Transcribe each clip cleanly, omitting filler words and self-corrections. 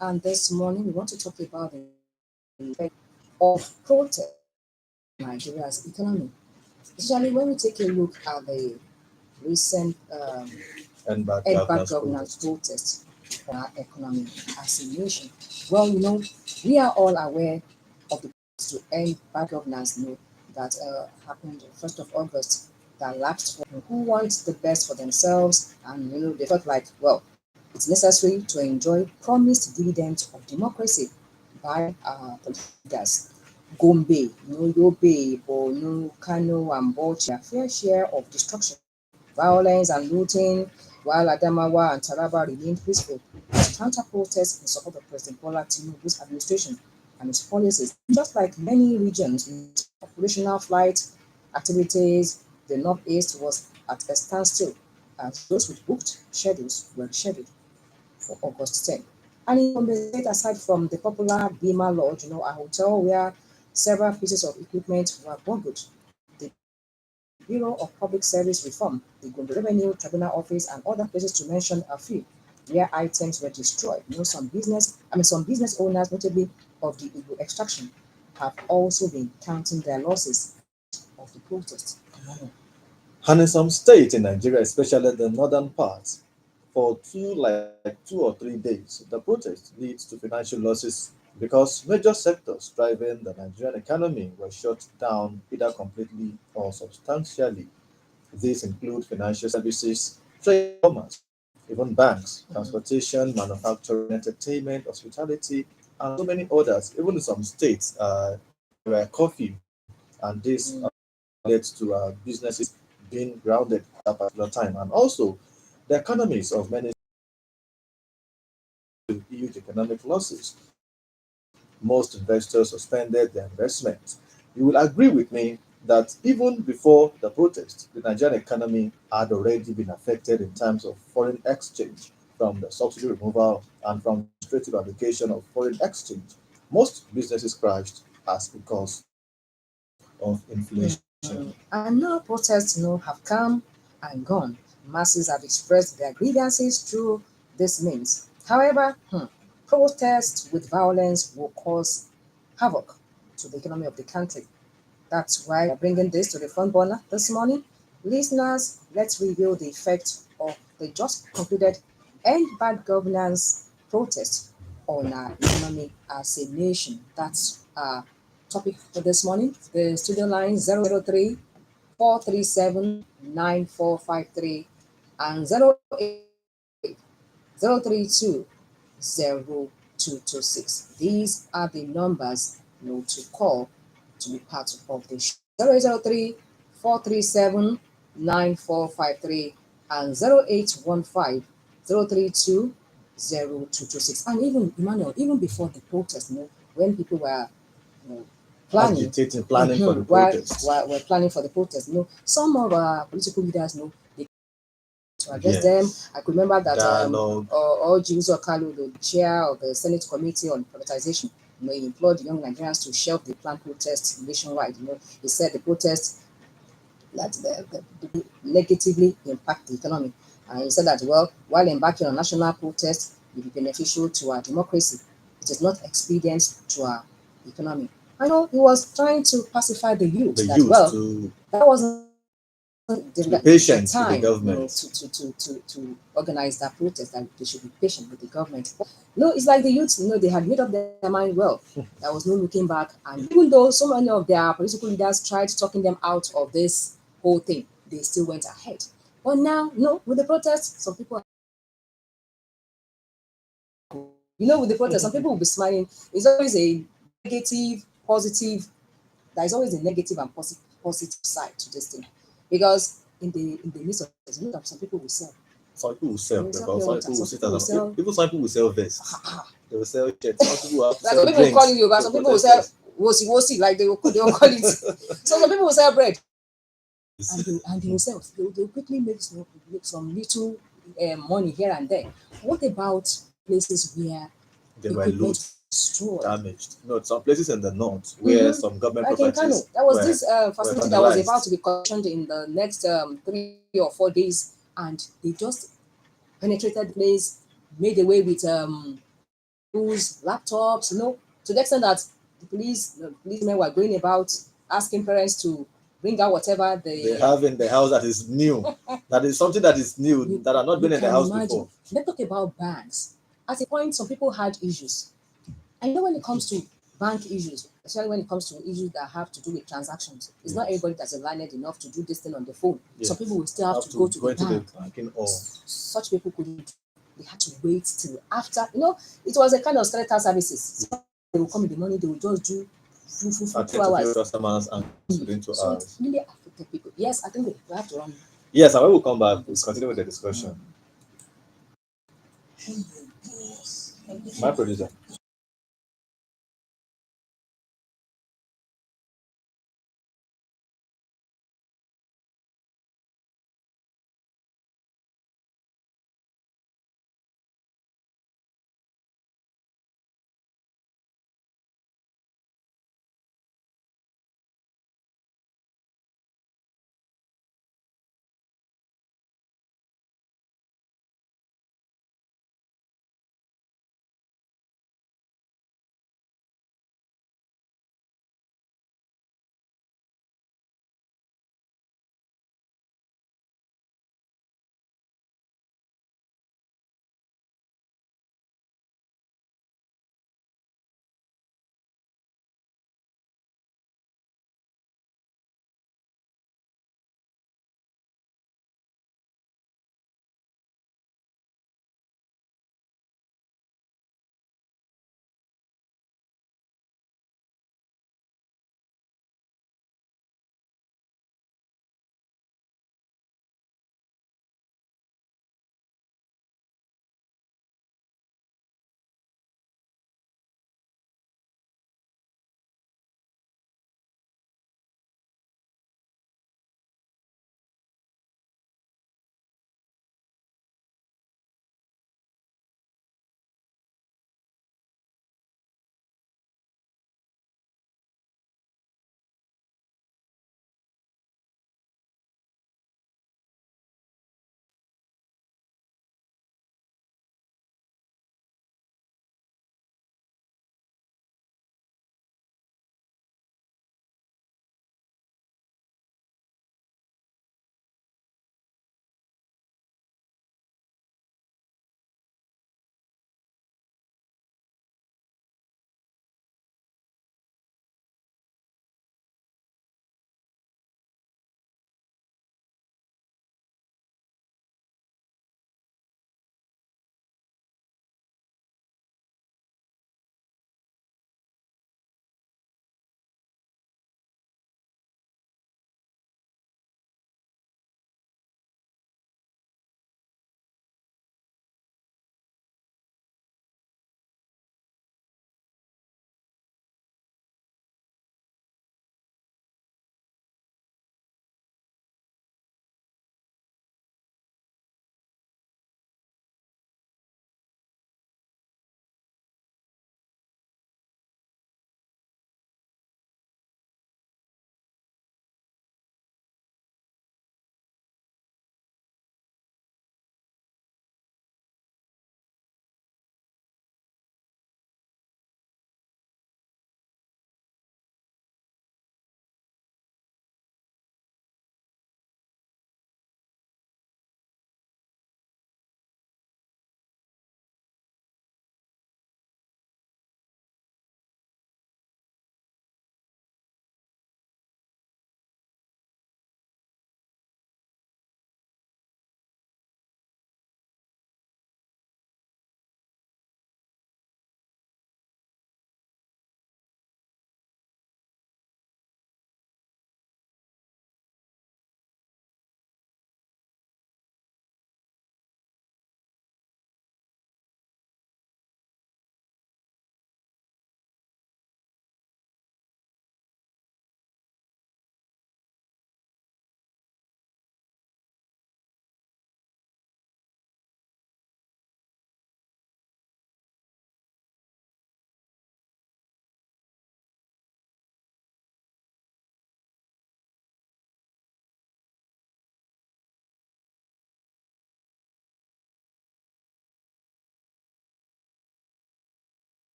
And this morning we want to talk about the effect of protest on Nigeria's economy, especially when we take a look at the recent and bad bad governance governance protest. protest on our economy as a nation. Well, we are all aware of the to end bad governance that happened 1st of August that lapsed for who wants the best for themselves, and they felt like, well, it's necessary to enjoy promised dividends of democracy by political leaders. Gombe, Yobe, Borno, Kano, and Bauchi their fair share of destruction, violence, and looting, while Adamawa and Taraba remained peaceful as counter-protests in support of President Bola Tinubu's administration and its policies. Just like many regions, operational flight activities, the Northeast was at a standstill as those with booked schedules were scheduled for August 10. And in Gombe State, aside from the popular Bima Lodge, a hotel where several pieces of equipment were bundled, the Bureau of Public Service Reform, the Gombe Revenue Tribunal Office, and other places to mention a few, where items were destroyed. Some business owners, notably of the Igbo extraction, have also been counting their losses of the protest. And in some states in Nigeria, especially the northern parts, for 2 or 3 days, the protest leads to financial losses because major sectors driving the Nigerian economy were shut down either completely or substantially. These include financial services, trade, commerce, even banks, transportation, manufacturing, entertainment, hospitality, and so many others. Even in some states, there were curfew, and this led to businesses being grounded at that particular time. And also, the economies of many huge economic losses. Most investors suspended their investments. You will agree with me that even before the protest, the Nigerian economy had already been affected in terms of foreign exchange from the subsidy removal and from the restrictive application of foreign exchange. Most businesses crashed as because of inflation. And now protests have come and gone. Masses have expressed their grievances through this means. However, protests with violence will cause havoc to the economy of the country. That's why we're bringing this to the front burner this morning. Listeners, let's review the effect of the just concluded End Bad Governance protest on our economy as a nation. That's our topic for this morning. The studio line 003 437 9453 and 080320226. These are the numbers to call to be part of the show. 003 437 9453 and 0815 032 0226. And even Emmanuel, even before the protest, when people were you know, planning, Planning for the protest. while we're planning for the protest, some of our political leaders, they to address Yes. them. I could remember that Dialogue. Jiuzo Kalu, the chair of the Senate Committee on Privatization, he implored young Nigerians to shelve the planned protest nationwide. He said the protest that the negatively impact the economy. And he said that, well, while embarking on national protest will be beneficial to our democracy, it is not expedient to our economy. I know he was trying to pacify the youth The that, youth well, to that wasn't be patient with the time government. to organize that protest, that they should be patient with the government. No, it's like the youth, they had made up their mind well. There was no looking back. And even though so many of their political leaders tried talking them out of this whole thing, they still went ahead. But now, with the protest, some people, with the protest, some people will be smiling. It's always a negative, positive. There's always a negative and positive side to this thing, because in the midst of it, that some people will sell. Some people will sell They will pepper, sell some pure people will water, sell, even some people will sell vests. They will sell shirts. Some people will Like sell some people will drinks call it yoga, to some people will sell protesters. wosi, like they will call it. So some people will sell bread, and they will sell. They'll quickly make some little money here and there. What about places where They were equipment loot, was destroyed? damaged. No, some places in the north where some government Like in Kano, properties there was were, this were facility that was about to vandalized. be commissioned in the next 3 or 4 days, and they just penetrated the place, made away with schools, laptops, to the extent that the policemen were going about asking parents to bring out whatever They they have in the house that is new, that is something that is new, you, that have not you been in the can house imagine. before. Let's talk about banks. At a point, some people had issues. I know when it comes to bank issues, especially when it comes to issues that have to do with transactions, it's not Yes. everybody that's learned enough to do this thing on the phone. Some Yes. people will still have Have to to go to go the into the bank. banking hall. Such people couldn't. They had to wait till after. It was a kind of strata services. They will come in the morning. They will just do full Attend two to few hours. customers and within two So it hours. really affected people. Yes, I think we have to run Yes, and when we come back, on we'll this. continue with the discussion. My producer.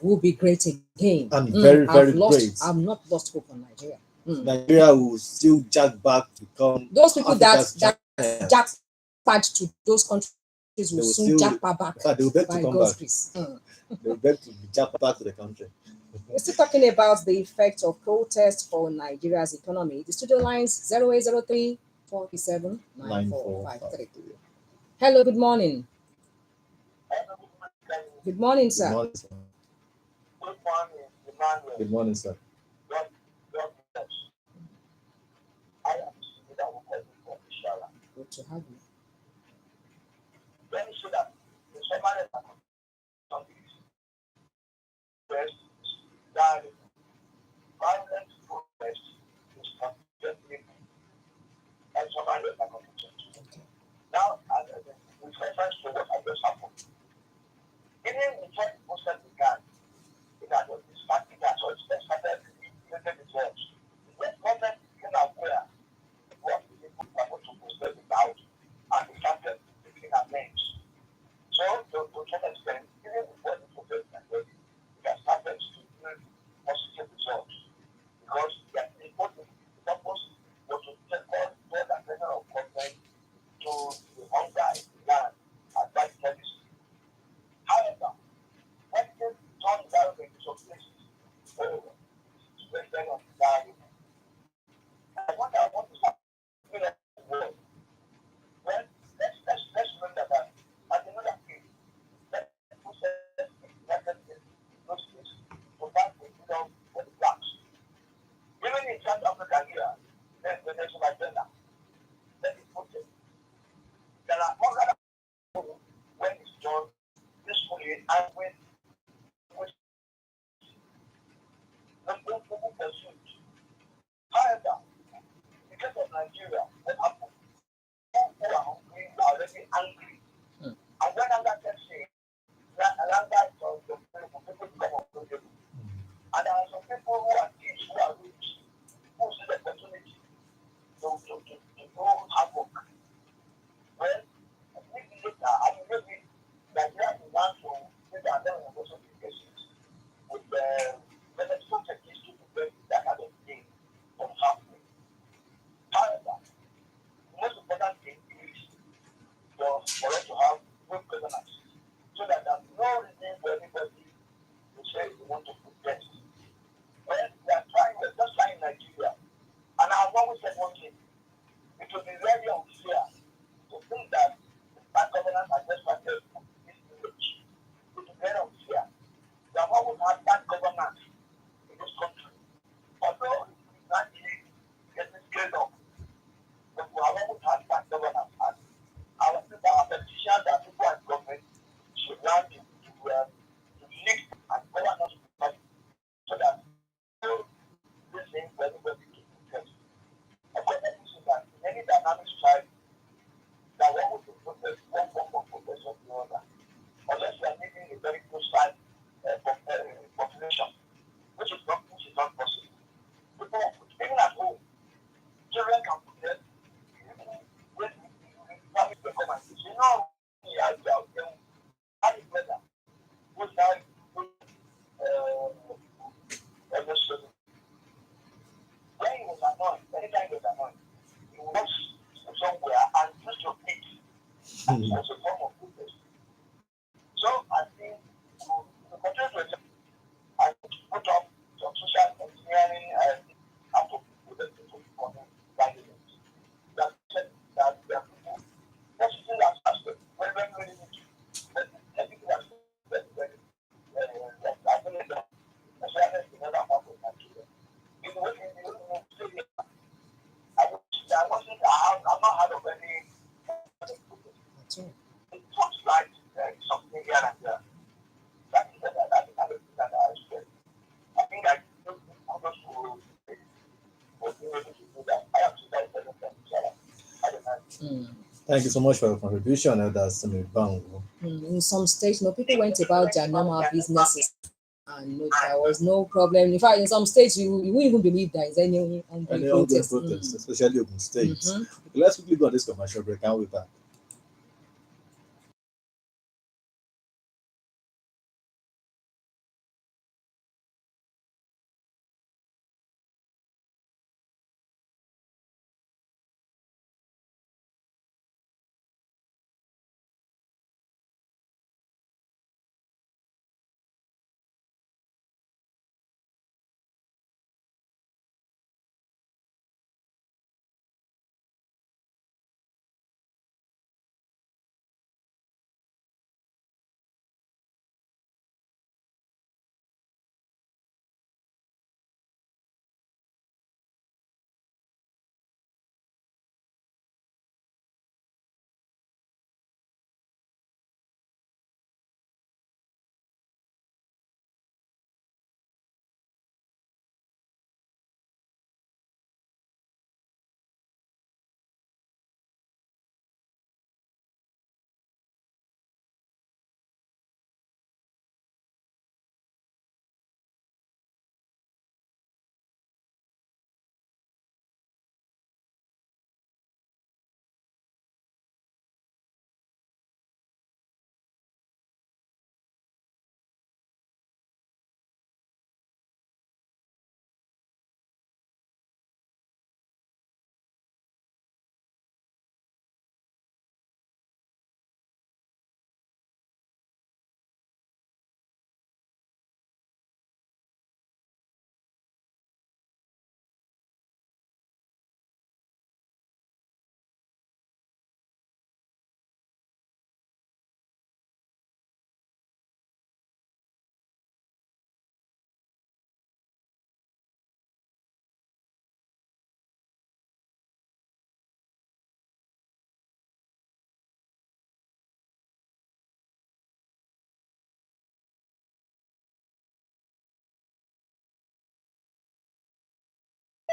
will be great again. And very, very great. I've not lost hope on Nigeria. Nigeria will still jack back to become Those people Africa's that giant. jackpot to those countries will They will soon still, jackpot back in fact, they will beg to by come God's back. grace. They will beg to be jacked back to the country. We're still talking about the effect of protest for Nigeria's economy. The studio lines 0803 437 9453. Hello, good morning. Good morning, Good sir. morning, sir. Good morning, Emmanuel. Good morning, sir. God bless. I am that will call you for Inshallah. Good to have you. Let me say that the Somali on this first that violent protest is completely and Somali are concerned. Now, with reference to what I just happened, even the church Muslim began, it had started that so it started implementing the church. When government became aware what people were going to protest about, and they started making amends. So, to some extent, even before the protest ended, it has started to bring positive results. Because the purpose was to take all the attention of government to the hunger in the land and that policy. However, when they turn environment in some places, it's very, very undesirable. I want to start with the world. Well, let's remember that at another case, let's process those cases to find a freedom for the blacks. Even in South Africa here, there's the national agenda. Let me put it. There are other people when it's done peacefully and with the people pursuit. However, because of Nigeria, what happened? People who are hungry are already angry. And when anger gets in, anger is on the people become uncomfortable. And there are some people who are thieves, who are rich, who see the opportunity to go havoc. Well, maybe later, I mean, maybe Nigeria will want to maybe and then we'll also be cases with the benefits techniques to prevent that kind of thing from happening. However, the most important thing is for us to have good governance so that there's no reason for anybody to say they want to protest. Well, we're just trying Nigeria. And I've always said one thing, it will be very unfair to think that bad governance has just started this village. It will be very unfair. We have always had bad governance in this country. Although it's not really getting scaled up, but we have always had bad governance. And our politicians and people in government should learn to lead and govern us so that this thing for everybody to protest. A government is that in any dynamic society, that one would protest one form of protest or the other. Unless you are living in a very close side population, which is not possible. People, even at home, children can protest. When family come and say, no, he has to out them. How is better? Who's now when he was annoyed, anytime he was annoyed, he would go somewhere and use your feet. And it's also a form of protest. So I think we continue to and put up some social engineering and to put the people on violence. That there are people positive aspect very, very, very little. But negative aspect very, very I think that's another part of Nigeria. In the way I'm not heard of any it looks like something here and there. That's the kind of thing that I expect. I think I others will be able to do that. I have to tell them I don't know. Thank you so much for your contribution, Elders Adebanjo. In some states, people went about their normal businesses and there was no problem. In fact, in some states, you wouldn't even believe there is any ongoing protest. Especially Ogun State. Let's quickly go on this commercial break and we'll be back.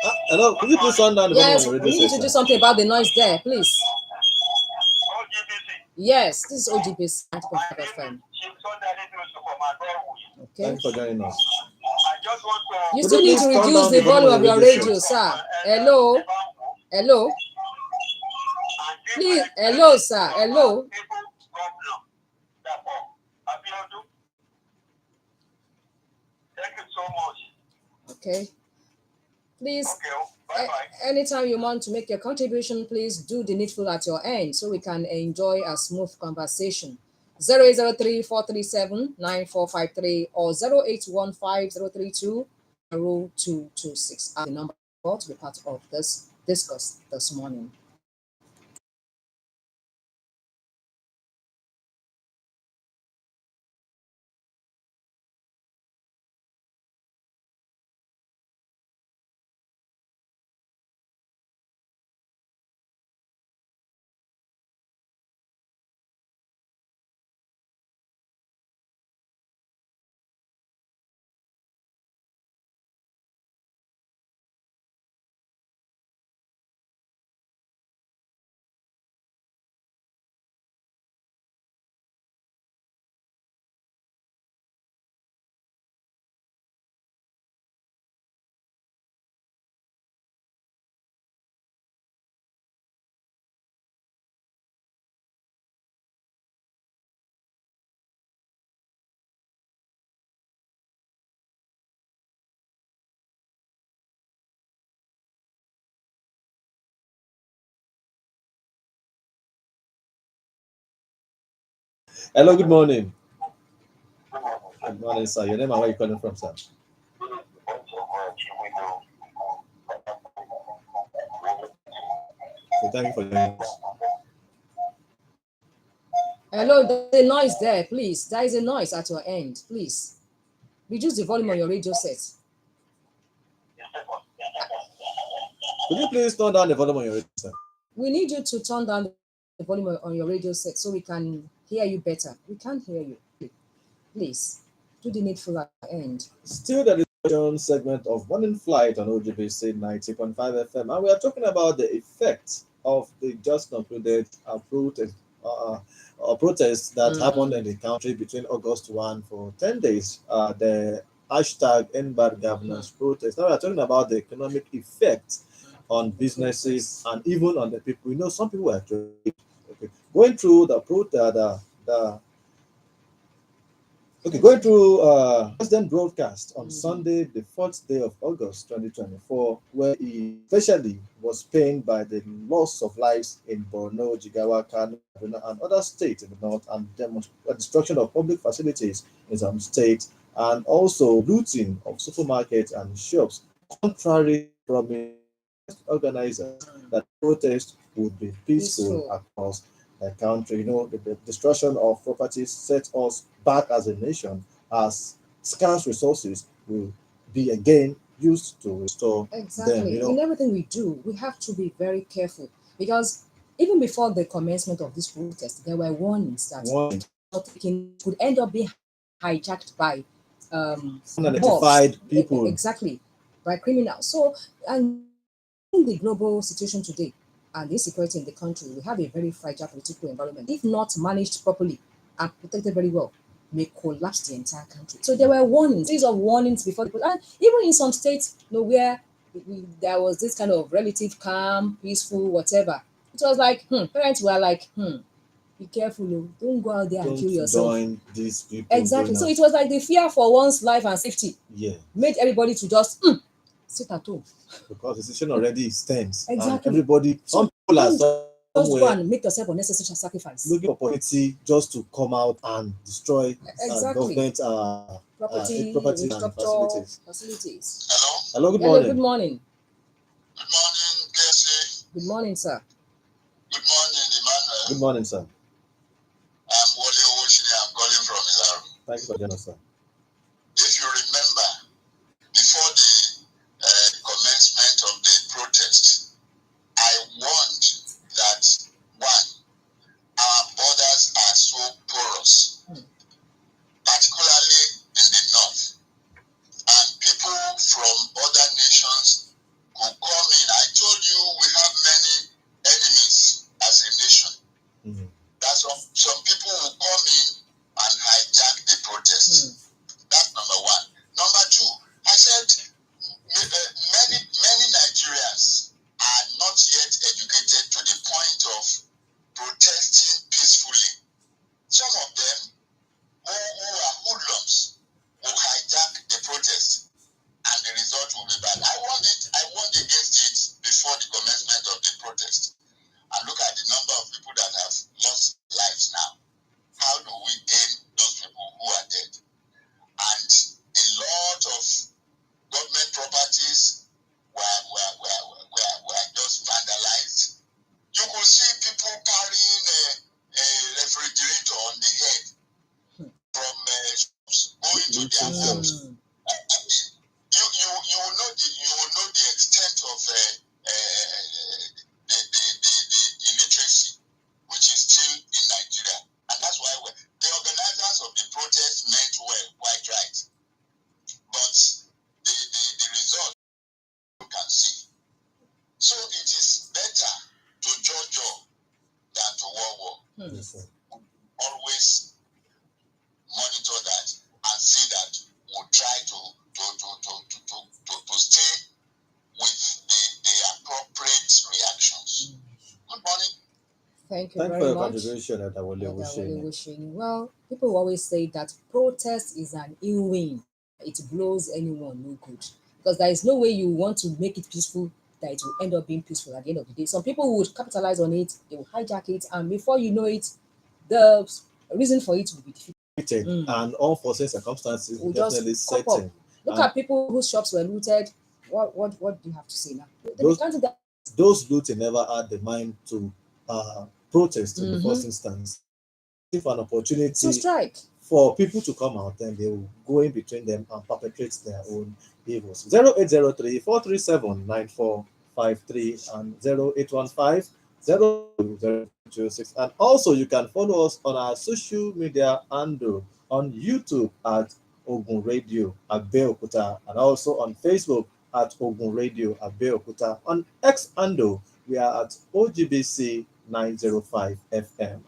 Hello, could you please turn down the volume on Yes, your we radio need set, to do sir? something about the noise there, please. OGBC. Yes, this is OGB's 90.5 My name FM. is Chief Sunday from Adebanjo. Okay. Thank you for joining us. I just want to. You Could still you need please to turn reduce down the the volume volume on of your your radio radio, set? sir. Hello? Hello? Please, hello, sir. Hello? Thank you so much. Okay. Please, Okay, bye-bye. anytime you want to make your contribution, please do the needful at your end so we can enjoy a smooth conversation. 0803-437-9453 or 0815-032-0226 are the number to be part of this discuss this morning. Hello, good morning. Good morning, sir. Your name and where you calling from, sir? So thank you for joining us. Hello, there's a noise there, please. There is a noise at your end, please. Reduce the volume on your radio set. Could you please turn down the volume on your radio set? We need you to turn down the volume on your radio set so we can hear you better. We can't hear you. Please do the needful at the end. Still the discussion segment of Morning Flight on OGBC 90.5 FM, and we are talking about the effect of the just concluded protest that happened in the country between August 1 for 10 days. The hashtag End Bad Governance protest. Now we are talking about the economic effect on businesses and even on the people. You know, some people are actually going through the protest, going through President broadcast on Sunday, the 4th day of August 2024, where he especially was pained by the loss of lives in Borno, Jigawa, Kano, and other states in the north, and destruction of public facilities in some states, and also looting of supermarkets and shops, contrary to organizers that protest would be peaceful across the country. You know, the destruction of properties set us back as a nation, as scarce resources will be again used to restore Exactly. them. You know, in everything we do, we have to be very careful because even before the commencement of this protest, there were warnings that could end up being hijacked by unidentified people. Exactly, by criminals. So, and in the global situation today and the insecurity in the country, we have a very fragile political environment. If not managed properly and protected very well, may collapse the entire country. So there were warnings, series of warnings before the and even in some states, you know, where there was this kind of relative calm, peaceful, whatever. It was like, parents were like, be careful, oh, don't go out there and kill yourself. Join these people. Exactly. So it was like the fear for one's life and safety. Yeah. Made everybody to just sit at home. Because the decision already stands. Exactly. And everybody, some people are just go and make yourself unnecessary sacrifice. Looking for opportunity just to come out and destroy government property and facilities. Hello, good morning. Good morning. Good morning, Casey. Good morning, sir. Good morning, Emmanuel. Good morning, sir. I'm Wale Oshini. I'm calling from Ilaro. Thank you for joining us, sir. If you remember, before the commencement of the protest, I warned that one, our borders are so porous, particularly in the north, and people from other nations could some people will come in and hijack the protest. That's number one. Number two, I said many Nigerians are not yet educated to the point of protesting peacefully. Some of them who are hoodlums will hijack the protest, and the result will be bad. I warned against it before the commencement of the protest. And look at the number of people that have lost lives now. How do we gain those people who are dead? And a lot of government properties were just vandalized. You could see people carrying a refrigerator on the head from shops going to their homes. You will know the extent of the illiteracy which is still in Nigeria, and that's why the organizers of the protest meant well, quite right, but the result you can see. So it is better to judge than to war. Yes, sir. Always monitor that and see that we'll try to stay with the appropriate reactions. Good morning. Thank you Thank you for very your much. contribution, Adawale Elder Wale Osheni. Wishing. Well, people always say that protest is an ill wind. It blows anyone no good. Because there is no way you want to make it peaceful that it will end up being peaceful at the end of the day. Some people would capitalize on it, they will hijack it, and before you know it, the reason for it will be defeated. And unforeseen circumstances Will definitely just crop set up. in. Look And at people whose shops were looted. What do you have to say now? They those, can't do that. those looting never had the mind to protest in the first instance. If an So opportunity strike. for people to come out, then they will go in between them and perpetrate their own evils. 0803 437 9453 and 0815 02006. And also, you can follow us on our social media handle on YouTube at Ogun Radio Abeokuta, and also on Facebook at Ogun Radio Abeokuta. On X handle, we are at OGBC 905 FM.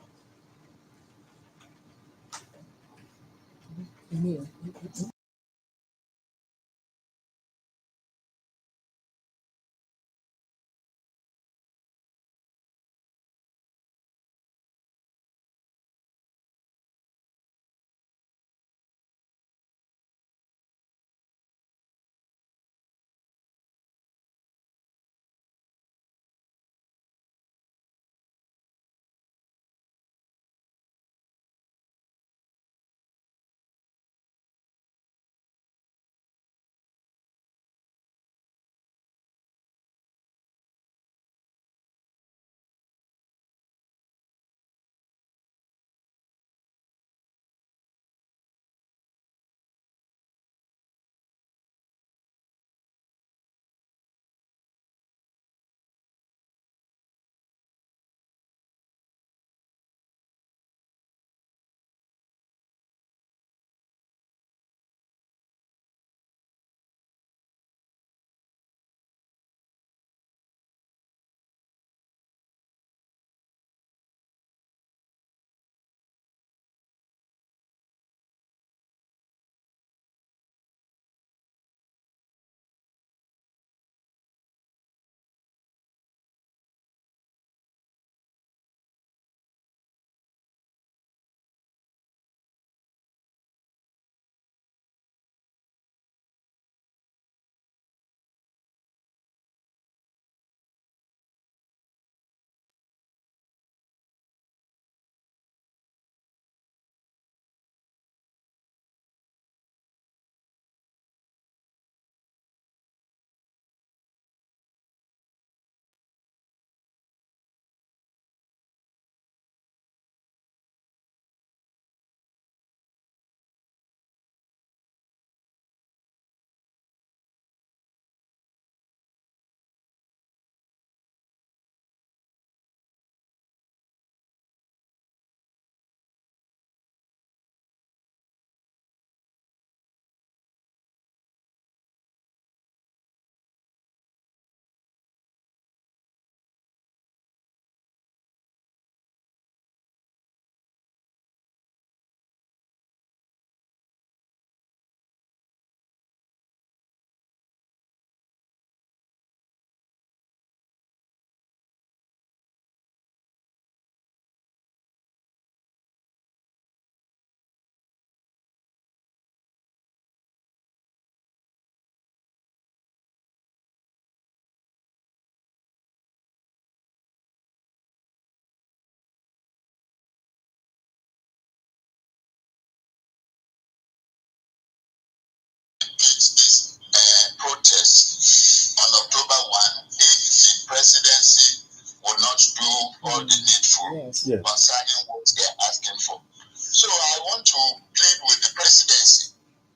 all the needful Yes. Yes. concerning what they are asking for. So I want to plead with the presidency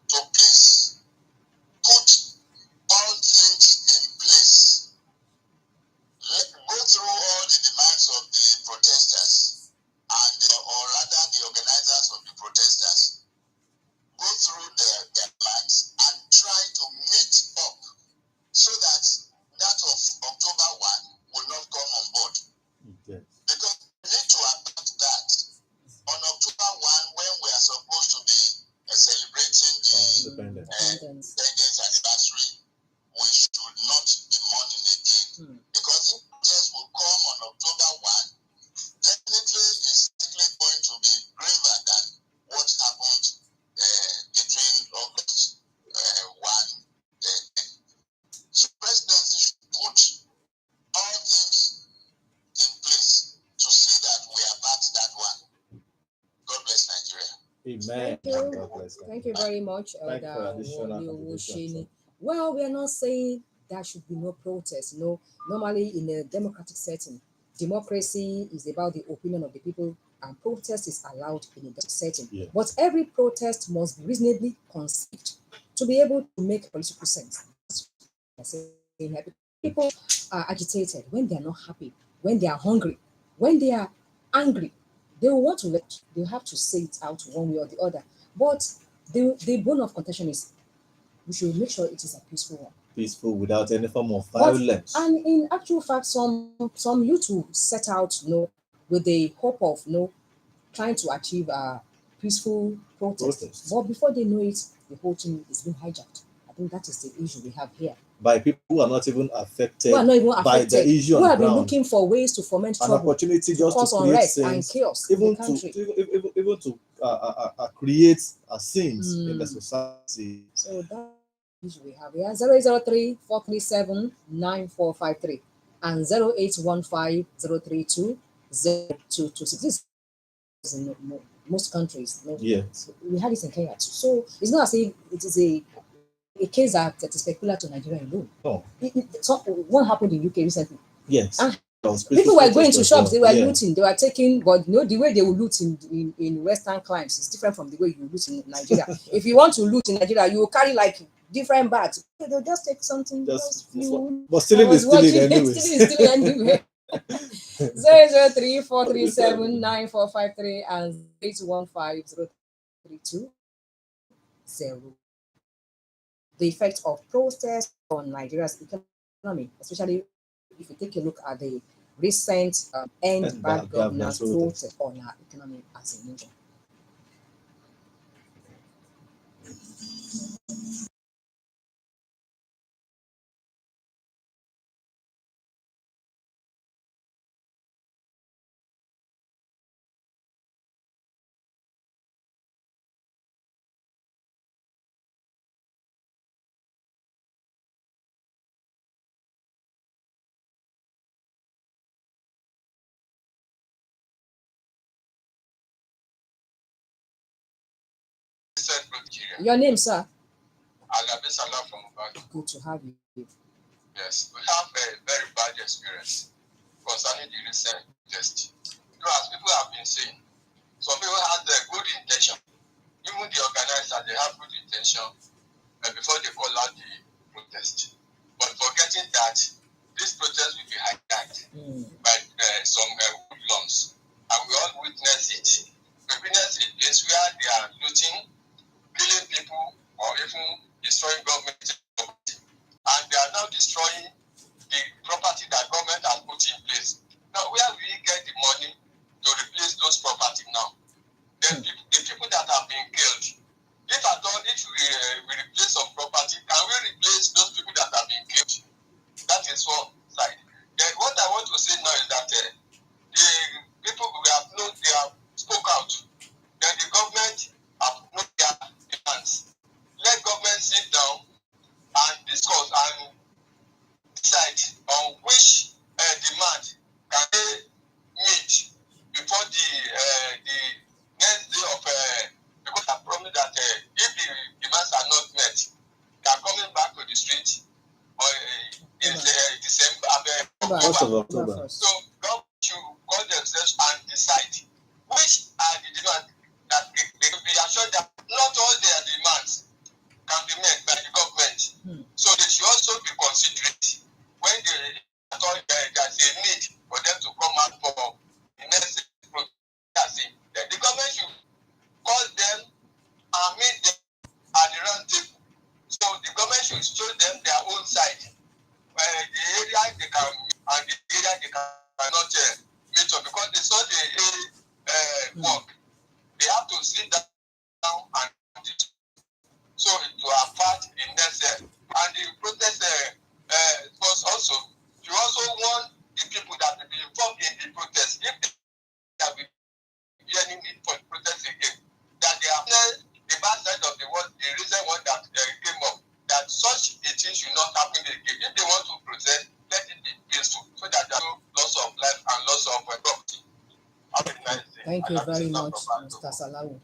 to please put all things in place. Go through all the demands of the protesters and or rather the organizers of the protesters. Go through their demands and try to meet up so that that of October 1 will not come on board. Yes. Because we need to adapt that. On October 1, when we are supposed to be celebrating the Independent. Independence. independence anniversary, we should not be mourning again. Because if protests will come on October 1, definitely it's likely going to be graver than what happened between August 1. So presidency should put all things in place to see that we are past that one. God bless Nigeria. Amen. Thank you. God bless Thank you very much, Thank you for Elder additional Wole contribution, Owosheni. sir. Well, we are not saying there should be no protest. No, normally in a democratic setting, democracy is about the opinion of the people, and protest is allowed in a democratic setting. Yes. But every protest must be reasonably conceived to be able to make political sense. That's what I'm saying here. People are agitated when they are not happy, when they are hungry, when they are angry. They will want to let, they have to say it out one way or the other. But the bone of contention is we should make sure it is a peaceful one. Peaceful without any form of But violence. and in actual fact, some youth will set out, with the hope of, trying to achieve a peaceful protest. Protest. But before they know it, the whole thing is being hijacked. I think that is the issue we have here. By people who are not even affected, Who are not even by affected, the issue who on have been ground. looking for ways to foment An trouble, opportunity to just cause to create unrest and sense, chaos in even the country. even to create scenes in the society. So that is we have here 003 437 9453 and 0815 032 0226. This is in most countries. Yes. We had it in Kenya too. So it's not as if it is a case that is peculiar to Nigeria alone. No. So what happened in UK recently? Yes. And Those people were going to as shops, well. they were Yeah. looting, they were taking, but the way they will loot in Western climes is different from the way you loot in Nigeria. If you want to loot in Nigeria, you will carry like different bags. They'll just take something, just few. But stealing is stealing anyways. Stealing is stealing anyway. 003 437 9453 and 815 032 The effect of protest on Nigeria's economy, especially if you take a look at the recent end bad governance protest on our economy as a nation. Your name, sir? Adebanjo from Adebanjo. Good to have you. Yes, we have a very bad experience concerning the recent test. As people have been saying, some people had a good intention. Even the organizers, they have good intention before they call out the protest. But forgetting that this protest will be hijacked by some hoodlums. And we all witness it. We witness a place where they are looting, killing people, or even destroying government property. And they are now destroying the property that government has put in place. Now, where will we get the money to replace those property now? Then the people that have been killed, if at all, if we replace some property, can we replace those people that have been killed? That is one side. Then what I want to say now is that the people who have known, they have spoke out. Then the government have known their demands. Let government sit down and discuss and decide on which demand can they meet before the next day of because I promise that if the demands are not met, they are coming back to the street in December, October. So God should call The government should call them and meet them at the round table. So the government should show them their own side. The area they can and the area they cannot meet up because they saw the work. They have to sit down and so to avert the next and the protest was also you also want the people that will be involved in the protest if there will be any need for protest again that they have the bad side of the world the reason one that came up that such a thing should not happen again if they want to protest let it be peaceful so that there are no loss of life and loss of property. Have a nice day. Thank you very much, Mr. Salawu.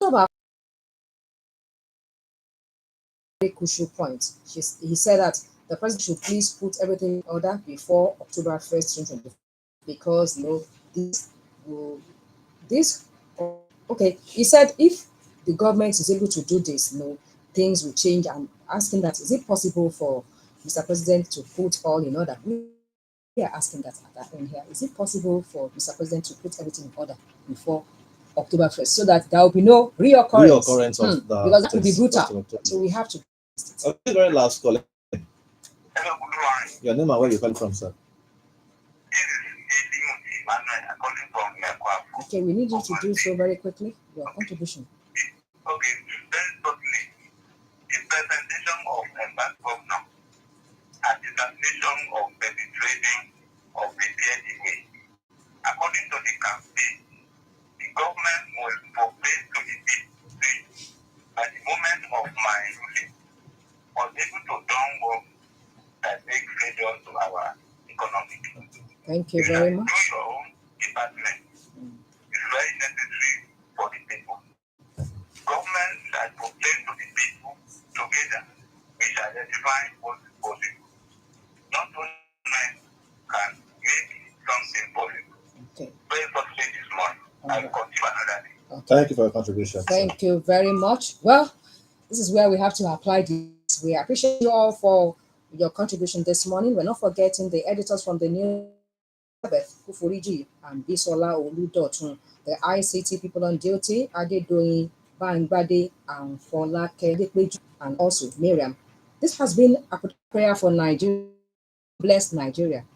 About a very crucial point. He said that the president should please put everything in order before October 1st, 2024, because this will this okay. He said if the government is able to do this, things will change. I'm asking that is it possible for Mr. President to put all in order? We are asking that at that end here. Is it possible for Mr. President to put everything in order before October 1st so that there will be no reoccurrence of the because that would be brutal. So we have to. Okay, very last call. Hello, good morning. Your name and where you calling from, sir? This is Emmanuel calling from Chukwu. Okay, we need you to do so very quickly. Your contribution. Okay, very shortly, the presentation of embarked governor and the definition of perpetrating of the DNDA. According to the campaign, the government will fulfill to the deep at the moment of my ruling was able to turn work that make failure to our economy. Thank you very much. Do your own department. It's very necessary for the people. Government shall proclaim to the people together. We shall identify what is possible. Not only can make something possible. Okay. Very shortly this morning. I will continue another day. Okay. Thank you for your contribution. Thank you very much. Well, this is where we have to apply this. We appreciate you all for your contribution this morning. We're not forgetting the editors from the news, Kufuriji and Bisola Oludotun, the ICT people on duty, Adedoyin, Bangbade, and Folake Depeju, and also Miriam. This has been a prayer for Nigeria. blessed Nigeria.